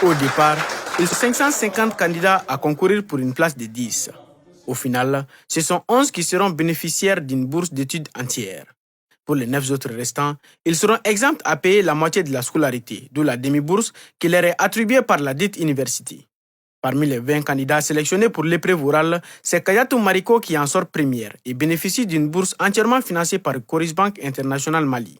Au départ, il y a 550 candidats à concourir pour une place de 10. Au final, ce sont 11 qui seront bénéficiaires d'une bourse d'études entière. Pour les 9 autres restants, ils seront exempts à payer la moitié de la scolarité, d'où la demi-bourse qui leur est attribuée par la dite université. Parmi les 20 candidats sélectionnés pour l'épreuve orale, c'est Kayatou Mariko qui en sort première et bénéficie d'une bourse entièrement financée par Coris Bank International Mali.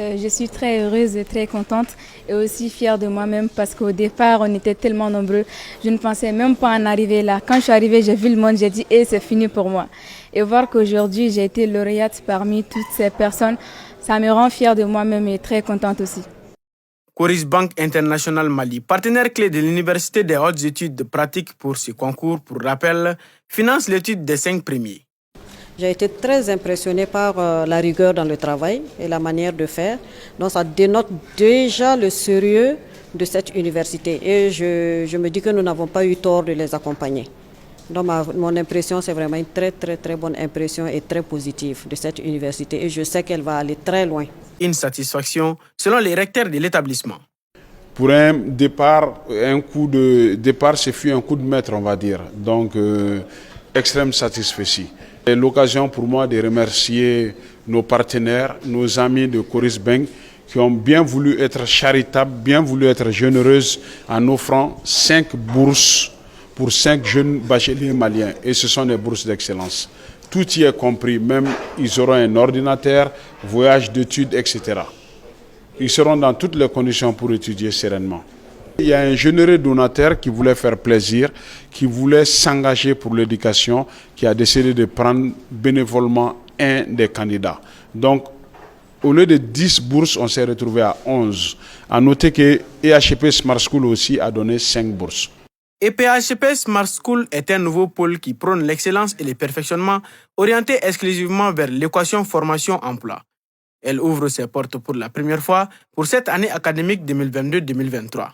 Je suis très heureuse et très contente et aussi fière de moi-même parce qu'au départ, on était tellement nombreux. Je ne pensais même pas en arriver là. Quand je suis arrivée, j'ai vu le monde, j'ai dit « c'est fini pour moi ». Et voir qu'aujourd'hui, j'ai été lauréate parmi toutes ces personnes, ça me rend fière de moi-même et très contente aussi. Coris Bank International Mali, partenaire clé de l'Université des hautes études pratiques pour ce concours, pour rappel, finance l'étude des 5 premiers. J'ai été très impressionnée par la rigueur dans le travail et la manière de faire. Donc ça dénote déjà le sérieux de cette université. Et je me dis que nous n'avons pas eu tort de les accompagner. Donc mon impression, c'est vraiment une très bonne impression et très positive de cette université. Et je sais qu'elle va aller très loin. Une satisfaction selon les recteurs de l'établissement. Pour un coup de départ, ce fut un coup de maître, on va dire. Donc, extrême satisfaction. C'est l'occasion pour moi de remercier nos partenaires, nos amis de Coris Bank qui ont bien voulu être charitables, bien voulu être généreuses en offrant 5 bourses pour 5 jeunes bacheliers maliens. Et ce sont des bourses d'excellence. Tout y est compris, même ils auront un ordinateur, voyage d'études, etc. Ils seront dans toutes les conditions pour étudier sereinement. Il y a un généreux donateur qui voulait faire plaisir, qui voulait s'engager pour l'éducation, qui a décidé de prendre bénévolement un des candidats. Donc, au lieu de 10 bourses, on s'est retrouvé à 11. À noter que EHP Smart School aussi a donné 5 bourses. EPHP Smart School est un nouveau pôle qui prône l'excellence et le perfectionnement orienté exclusivement vers l'équation formation-emploi. Elle ouvre ses portes pour la première fois pour cette année académique 2022-2023.